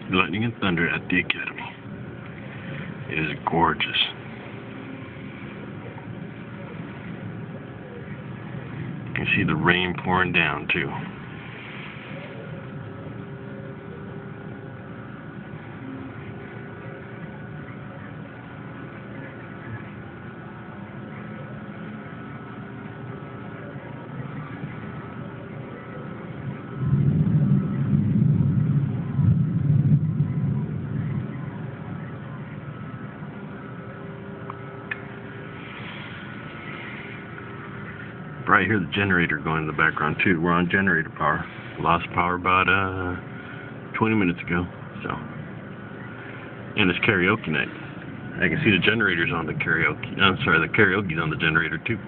Lightning and thunder at the academy. It is gorgeous. You can see the rain pouring down too. Right here, the generator going in the background too. We're on generator power. Lost power about 20 minutes ago. So, and it's karaoke night. I can see the generators on the karaoke. I'm sorry, the karaoke's on the generator too.